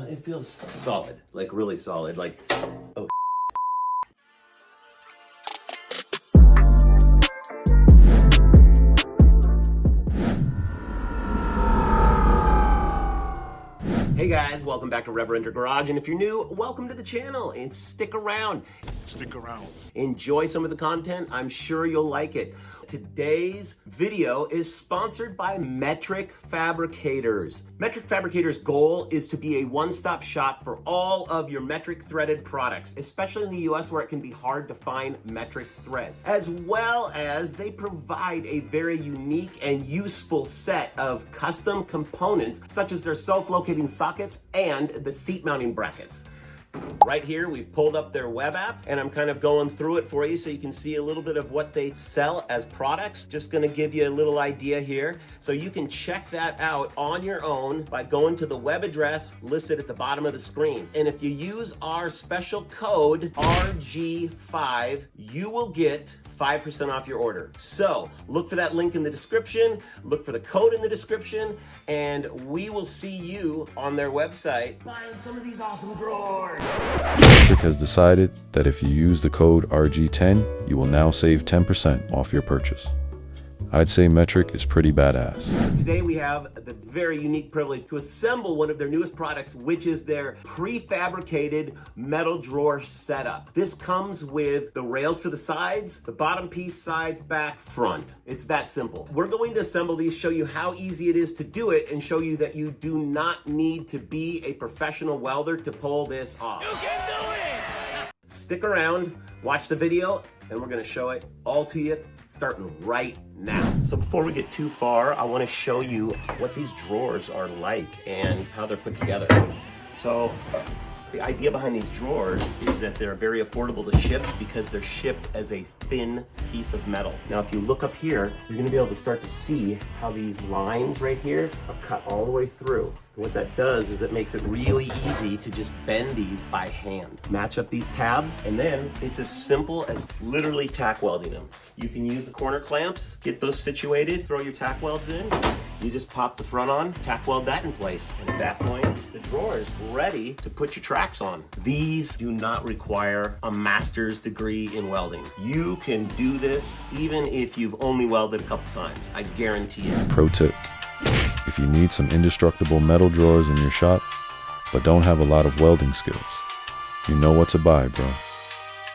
It feels solid, like really solid, like, oh. Hey guys, welcome back to RevRender Garage, and if you're new, welcome to the channel, and stick around. Stick around. Enjoy some of the content. I'm sure you'll like it. Today's video is sponsored by Metric Fabricators. Metric Fabricators' goal is to be a one-stop shop for all of your metric threaded products, especially in the US where it can be hard to find metric threads, as well as they provide a very unique and useful set of custom components, such as their self-locating sockets and the seat mounting brackets. Right here, we've pulled up their web app, and I'm kind of going through it for you so you can see a little bit of what they sell as products. Just gonna give you a little idea here. So you can check that out on your own by going to the web address listed at the bottom of the screen. And if you use our special code RG5, you will get 5% off your order. So look for that link in the description, look for the code in the description, and we will see you on their website buying some of these awesome drawers. Metric has decided that if you use the code RG10, you will now save 10% off your purchase. I'd say Metric is pretty badass. Today we have the very unique privilege to assemble one of their newest products, which is their prefabricated metal drawer setup. This comes with the rails for the sides, the bottom piece, sides, back, front. It's that simple. We're going to assemble these, show you how easy it is to do it, and show you that you do not need to be a professional welder to pull this off. You can do it! Stick around, watch the video, and we're gonna show it all to you, starting right now. So before we get too far, I want to show you what these drawers are like and how they're put together. So the idea behind these drawers is that they're very affordable to ship because they're shipped as a thin piece of metal. Now if you look up here, you're going to be able to start to see how these lines right here are cut all the way through. And what that does is it makes it really easy to just bend these by hand. Match up these tabs, and then it's as simple as literally tack welding them. You can use the corner clamps, get those situated, throw your tack welds in, you just pop the front on, tack weld that in place, and at that point, the drawer is ready to put your tracks on. These do not require a master's degree in welding. You can do this even if you've only welded a couple times, I guarantee it. Pro tip: if you need some indestructible metal drawers in your shop, but don't have a lot of welding skills, you know what to buy, bro.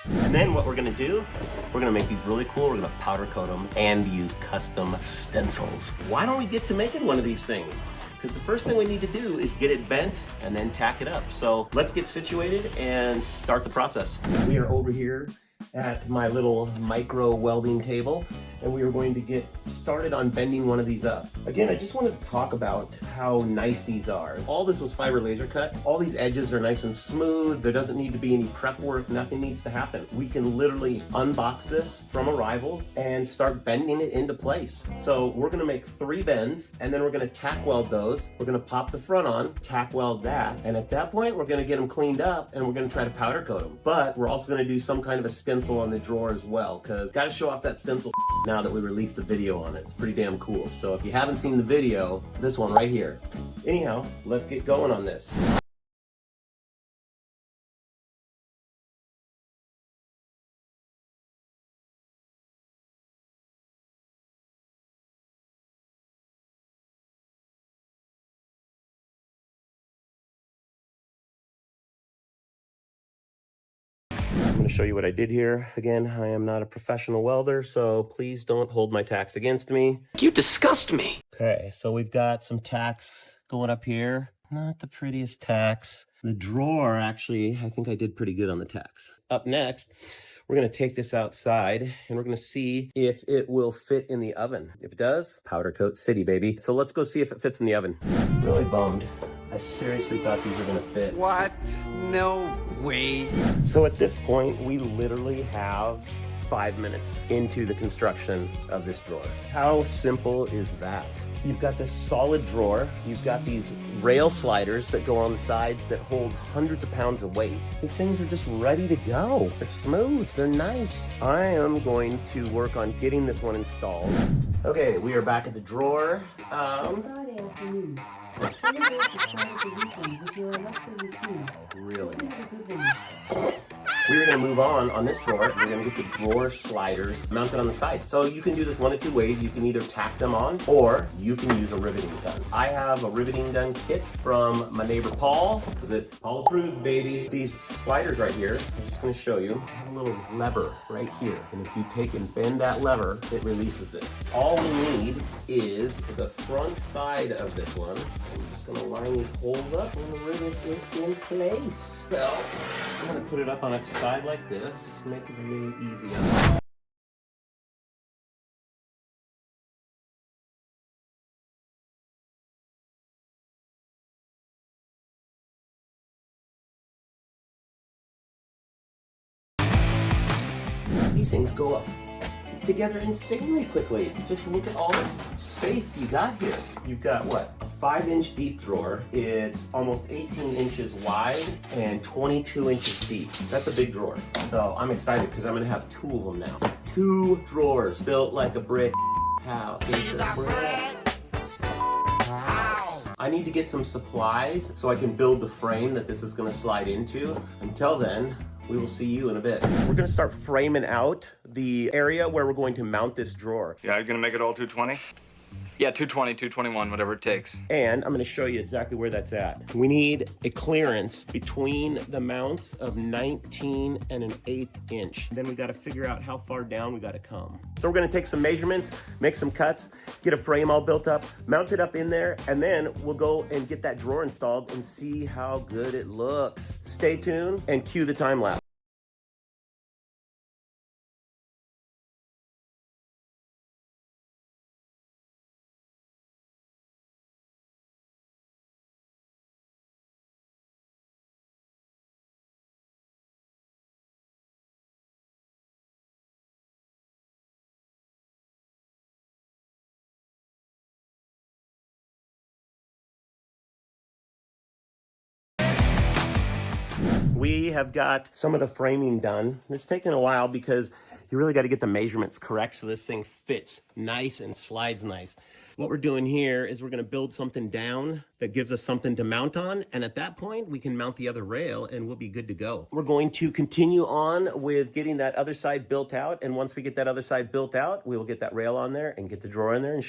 And then what we're gonna do, we're gonna make these really cool. We're gonna powder coat them and use custom stencils. Why don't we get to making one of these things? Because the first thing we need to do is get it bent and then tack it up. So let's get situated and start the process. We are over here at my little micro welding table, and we are going to get started on bending one of these up. Again, I just wanted to talk about how nice these are. All this was fiber laser cut. All these edges are nice and smooth. There doesn't need to be any prep work. Nothing needs to happen. We can literally unbox this from Arrival and start bending it into place. So we're gonna make 3 bends, and then we're gonna tack weld those. We're gonna pop the front on, tack weld that, and at that point, we're gonna get them cleaned up, and we're gonna try to powder coat them. But we're also gonna do some kind of a stencil on the drawer as well, because gotta show off that stencil now that we released the video on it. It's pretty damn cool. So if you haven't seen the video, this one right here. Anyhow, let's get going on this. I'm going to show you what I did here. Again, I am not a professional welder, so please don't hold my tacks against me. You disgust me. Okay, so we've got some tacks going up here. Not the prettiest tacks. The drawer, actually, I think I did pretty good on the tacks. Up next, we're going to take this outside, and we're going to see if it will fit in the oven. If it does, powder coat city, baby. So let's go see if it fits in the oven. Really bummed. I seriously thought these were gonna fit. What? No way. So at this point, we literally have 5 minutes into the construction of this drawer. How simple is that? You've got this solid drawer. You've got these rail sliders that go on the sides that hold hundreds of pounds of weight. These things are just ready to go. They're smooth, they're nice. I am going to work on getting this one installed. Okay, we are back at the drawer. Really? We're gonna move on this drawer. We're gonna get the drawer sliders mounted on the side. So you can do this one of two ways. You can either tack them on or you can use a riveting gun. I have a riveting gun kit from my neighbor Paul, because it's Paul approved, baby. These sliders right here, I'm just gonna show you, have a little lever right here. And if you take and bend that lever, it releases this. All we need is the front side of this one. I'm just gonna line these holes up and rivet it in place. So I'm gonna put it up on its side like this, make it really easy. These things go up together insanely quickly. Just look at all the space you got here. You've got what? A 5-inch deep drawer. It's almost 18 inches wide and 22 inches deep. That's a big drawer. So I'm excited because I'm gonna have 2 of them now. 2 drawers built like a brick house. It's a brick house. I need to get some supplies so I can build the frame that this is gonna slide into. Until then, we will see you in a bit. We're gonna start framing out the area where we're going to mount this drawer. Yeah, you're gonna make it all 220? Yeah, 220, 221, whatever it takes. And I'm gonna show you exactly where that's at. We need a clearance between the mounts of 19 and an 1/8 inch. Then we gotta figure out how far down we gotta come. So we're gonna take some measurements, make some cuts, get a frame all built up, mount it up in there, and then we'll go and get that drawer installed and see how good it looks. Stay tuned and cue the time lapse. We have got some of the framing done. It's taken a while because you really got to get the measurements correct so this thing fits nice and slides nice. What we're doing here is we're going to build something down that gives us something to mount on, and at that point we can mount the other rail and we'll be good to go. We're going to continue on with getting that other side built out, and once we get that other side built out, we will get that rail on there and get the drawer in there and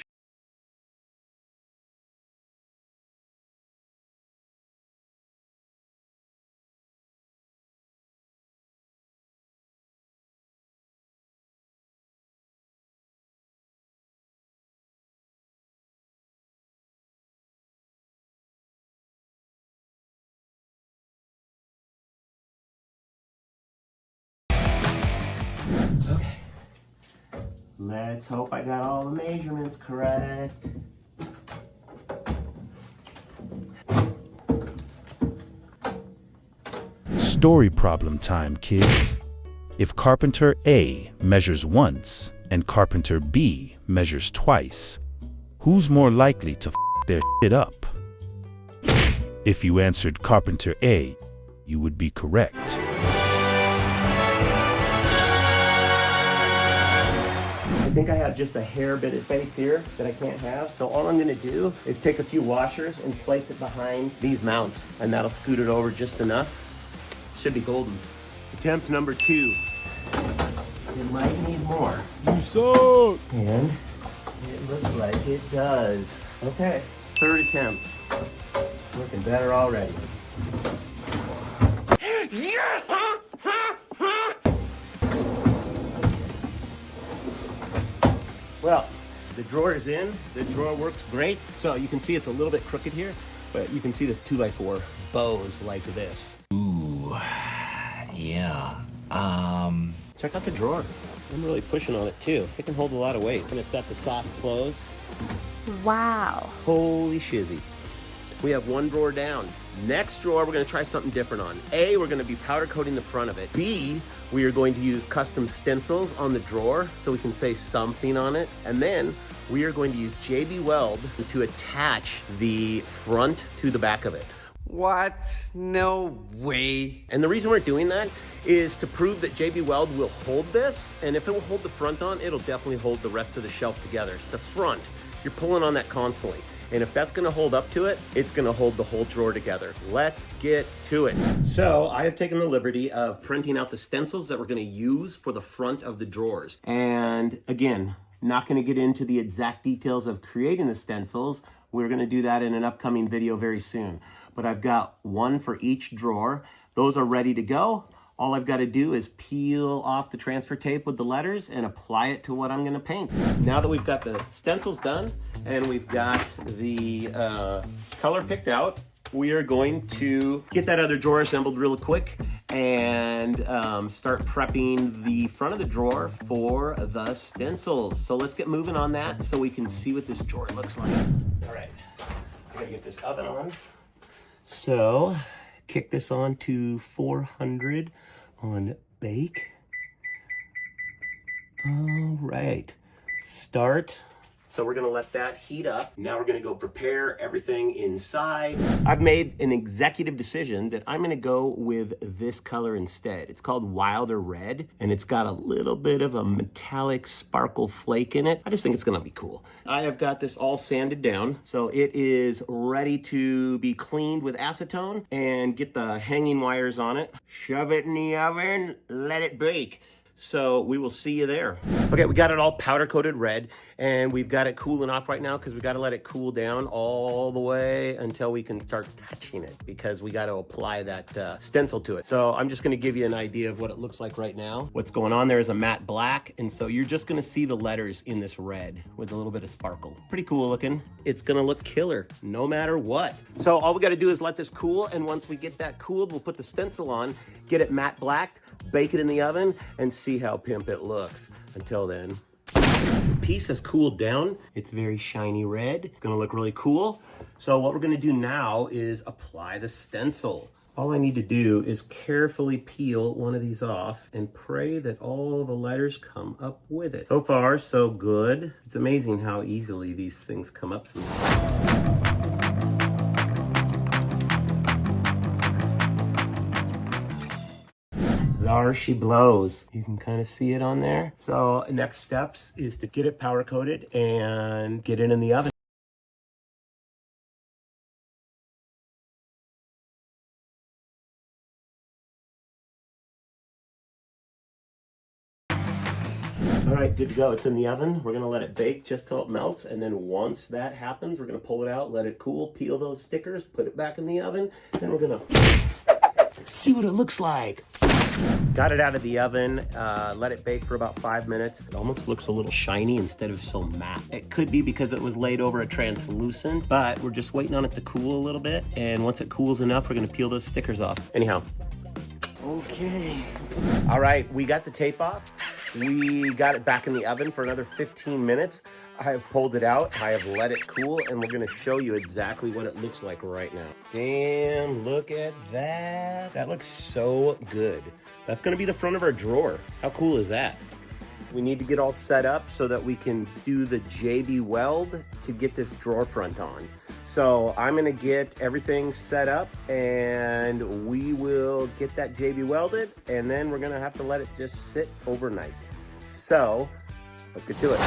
okay. Let's hope I got all the measurements correct. Story problem time, kids. If carpenter A measures once and carpenter B measures twice, who's more likely to f their shit up? If you answered carpenter A, you would be correct. I think I have just a hair bit of face here that I can't have. So all I'm gonna do is take a few washers and place it behind these mounts, and that'll scoot it over just enough. Should be golden. Attempt number 2. It might need more. You suck! And it looks like it does. Okay, 3rd attempt. Looking better already. Yes! Well, the drawer is in. The drawer works great. So you can see it's a little bit crooked here, but you can see this 2x4 bows like this. Ooh, yeah. Check out the drawer. I'm really pushing on it too. It can hold a lot of weight, and it's got the soft close. Wow. Holy shizzy. We have 1 drawer down. Next drawer, we're gonna try something different on. A, we're gonna be powder coating the front of it. B, we are going to use custom stencils on the drawer so we can say something on it. And then we are going to use JB Weld to attach the front to the back of it. What? No way. And the reason we're doing that is to prove that JB Weld will hold this, and if it will hold the front on, it'll definitely hold the rest of the shelf together. It's the front. You're pulling on that constantly. And if that's gonna hold up to it, it's gonna hold the whole drawer together. Let's get to it. So I have taken the liberty of printing out the stencils that we're gonna use for the front of the drawers. And again, not gonna get into the exact details of creating the stencils. We're gonna do that in an upcoming video very soon. But I've got one for each drawer. Those are ready to go. All I've got to do is peel off the transfer tape with the letters and apply it to what I'm going to paint. Now that we've got the stencils done and we've got the color picked out, we are going to get that other drawer assembled real quick and start prepping the front of the drawer for the stencils. So let's get moving on that so we can see what this drawer looks like. All right, I gotta get this oven on. So kick this on to 400 on bake. All right, start. So we're gonna let that heat up. Now we're gonna go prepare everything inside. I've made an executive decision that I'm gonna go with this color instead. It's called Wilder Red, and it's got a little bit of a metallic sparkle flake in it. I just think it's gonna be cool. I have got this all sanded down, so it is ready to be cleaned with acetone and get the hanging wires on it. Shove it in the oven, let it bake. So we will see you there. Okay, we got it all powder coated red and we've got it cooling off right now because we got to let it cool down all the way until we can start touching it because we got to apply that stencil to it. So I'm just going to give you an idea of what it looks like right now. What's going on there is a matte black, and so you're just going to see the letters in this red with a little bit of sparkle. Pretty cool looking. It's going to look killer no matter what. So all we got to do is let this cool, and once we get that cooled, we'll put the stencil on, get it matte blacked, bake it in the oven, and see how pimp it looks. Until then, the piece has cooled down. It's very shiny red. It's gonna look really cool. So what we're gonna do now is apply the stencil. All I need to do is carefully peel one of these off and pray that all the letters come up with it. So far, so good. It's amazing how easily these things come up sometimes. There she blows. You can kind of see it on there. So next steps is to get it powder coated and get it in the oven. All right, good to go. It's in the oven. We're gonna let it bake just till it melts, and then once that happens, we're gonna pull it out, let it cool, peel those stickers, put it back in the oven, then we're gonna see what it looks like. Got it out of the oven, let it bake for about 5 minutes. It almost looks a little shiny instead of so matte. It could be because it was laid over a translucent, but we're just waiting on it to cool a little bit. And once it cools enough, we're gonna peel those stickers off. Anyhow. Okay. All right, we got the tape off. We got it back in the oven for another 15 minutes. I have pulled it out, I have let it cool, and we're gonna show you exactly what it looks like right now. Damn, look at that. That looks so good. That's gonna be the front of our drawer. How cool is that? We need to get all set up so that we can do the JB Weld to get this drawer front on. So I'm gonna get everything set up and we will get that JB welded, and then we're gonna have to let it just sit overnight. So let's get to it.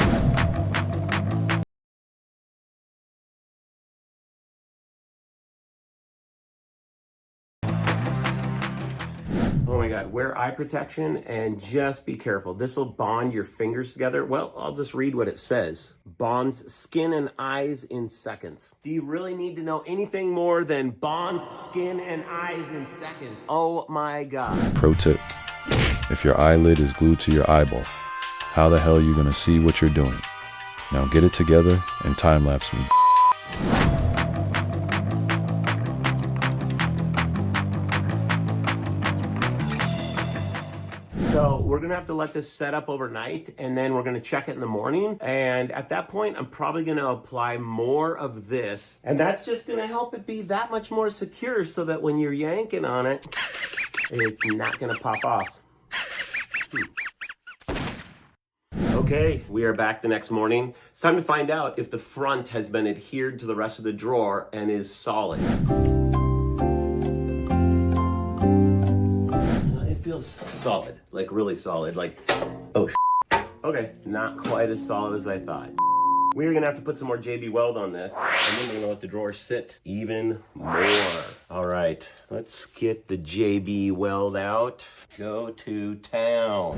Oh my God, wear eye protection and just be careful. This will bond your fingers together. Well, I'll just read what it says. Bonds skin and eyes in seconds. Do you really need to know anything more than bonds skin and eyes in seconds? Oh my God. Pro tip: if your eyelid is glued to your eyeball, how the hell are you gonna see what you're doing? Now get it together and time-lapse me. So we're gonna have to let this set up overnight, and then we're gonna check it in the morning. And at that point, I'm probably gonna apply more of this. And that's just gonna help it be that much more secure so that when you're yanking on it, it's not gonna pop off. Okay, we are back the next morning. It's time to find out if the front has been adhered to the rest of the drawer and is solid. It feels solid, like really solid, like, oh, okay, not quite as solid as I thought. We're gonna have to put some more JB Weld on this, and then we're gonna let the drawer sit even more. All right, let's get the JB Weld out. Go to town.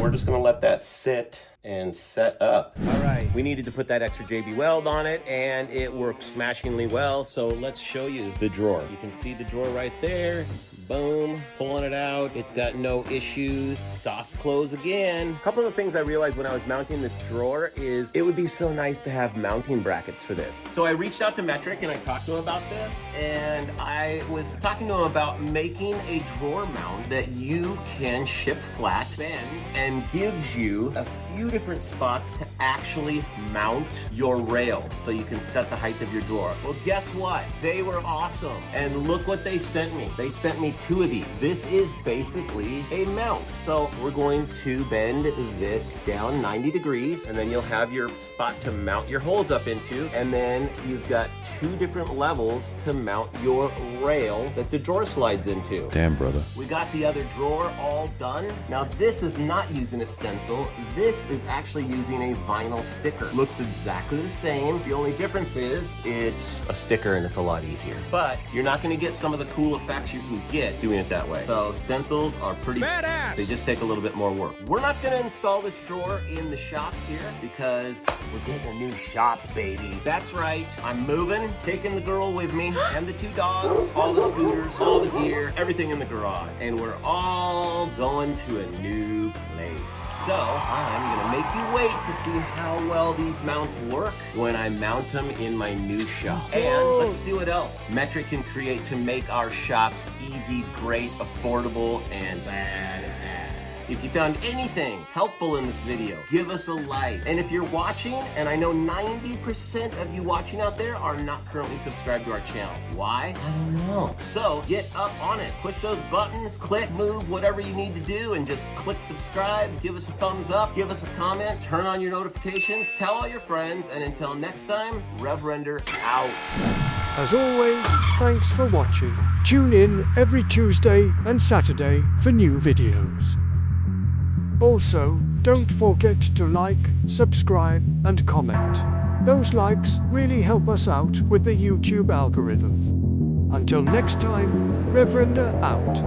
We're just gonna let that sit and set up. All right, we needed to put that extra JB Weld on it, and it worked smashingly well, so let's show you the drawer. You can see the drawer right there. Boom, pulling it out. It's got no issues. Soft close again. A couple of the things I realized when I was mounting this drawer is it would be so nice to have mounting brackets for this. So I reached out to Metric and I talked to him about this, and I was talking to him about making a drawer mount that you can ship flat, bend, and gives you a few different spots to actually mount your rails so you can set the height of your drawer. Well, guess what? They were awesome. And look what they sent me. They sent me 2 of these. This is basically a mount. So we're going to bend this down 90 degrees, and then you'll have your spot to mount your holes up into, and then you've got 2 different levels to mount your rail that the drawer slides into. Damn, brother. We got the other drawer all done. Now this is not using a stencil. This is actually using a vinyl sticker. Looks exactly the same. The only difference is it's a sticker and it's a lot easier. But you're not gonna get some of the cool effects you can get doing it that way. So stencils are pretty badass. They just take a little bit more work. We're not gonna install this drawer in the shop here because we're getting a new shop, baby. That's right, I'm moving, taking the girl with me, and the 2 dogs, all the scooters, all the gear, everything in the garage. And we're all going to a new place. So I'm gonna make you wait to see how well these mounts work when I mount them in my new shop. And let's see what else Metric can create to make our shops easy, great, affordable, and badass. If you found anything helpful in this video, give us a like. And if you're watching, and I know 90% of you watching out there are not currently subscribed to our channel. Why? I don't know. So get up on it. Push those buttons, click, move, whatever you need to do, and just click subscribe. Give us a thumbs up, give us a comment, turn on your notifications, tell all your friends, and until next time, RevRender out. As always, thanks for watching. Tune in every Tuesday and Saturday for new videos. Also, don't forget to like, subscribe, and comment. Those likes really help us out with the YouTube algorithm. Until next time, RevRender out.